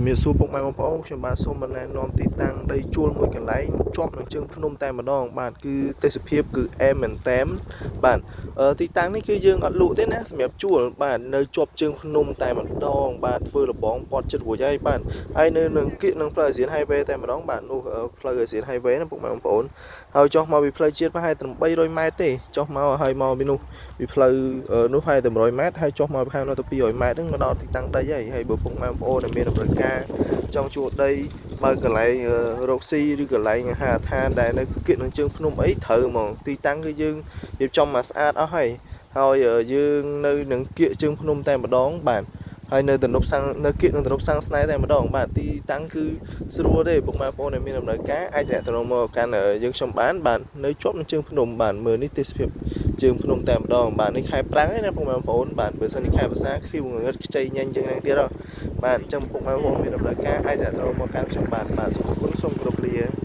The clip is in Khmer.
មានសួរពុកម៉ែបងប្អូនខ្ញុំបាទសូមណែនាំទីតាំងដីជួលមួយកន្លែងជាប់នឹងជើងភ្នំតែម្ដងបាទគឺទេសភាពគឺអែមមែនតែនបាទទីតាំងនេះគឺយើងអត់លក់ទេណាសម្រាប់ជួលបាទនៅជាប់ជើងភ្នំតែម្ដងបាទធ្វើរបងព័ទ្ធចិត្តរួចហើយបាទហើយនៅនឹងគៀកនឹងផ្លូវអាស៊ាន Highway តែម្ដងបាទនោះផ្លូវអាស៊ាន Highway ណាពុកម៉ែបងប្អូនហើយចុះមកពីផ្លូវជាតិប្រហែលតែ300ម៉ែត្រទេចុះមកហើយមកពីនោះពីផ្លូវនោះប្រហែលតែ100ម៉ែត្រហើយចុះមកខាងនោះទៅ200ម៉ែត្រហ្នឹងមកដល់ទីតាំងដីហើយបើពុកម៉ែបងប្អូនដែលមានតម្រូវការចង់ជួលដីបើកន្លែងរកស៊ីឬកន្លែងអាហារដ្ឋានដែលនៅគៀកនឹងជើងភ្នំអីត្រូវហ្មងទីតាំងគឺយើងរៀបចំមកស្អាតអស់ហើយយើងនៅនឹងគៀកជើងភ្នំតែម្ដងបាទហើយនៅទំនប់សាំងនៅគៀកនឹងទំនប់សាំងស្នេហ៍តែម្ដងបាទទីតាំងគឺស្រួលទេពុកម៉ែបងប្អូនដែលមានដំណើរការអាចទំនាក់ទំនងមកកាន់យើងខ្ញុំបានបាទនៅជាប់នឹងជើងភ្នំបាទមើលនេះទេសភាពជើងភ្នំតែម្ដងបាទនេះខែប្រាំងឯណាពុកម៉ែបងប្អូនបាទបើសិននេះខែវស្សាខៀវងងឹតខ្ចីញញចឹងទៀតបាទអញ្ចឹងពុកម៉ែបងប្អូនមានដំណើរការអាចទំនាក់ទំនងមកកាន់ខ្ញុំបាទសូមអរគុណសូមគោរពលា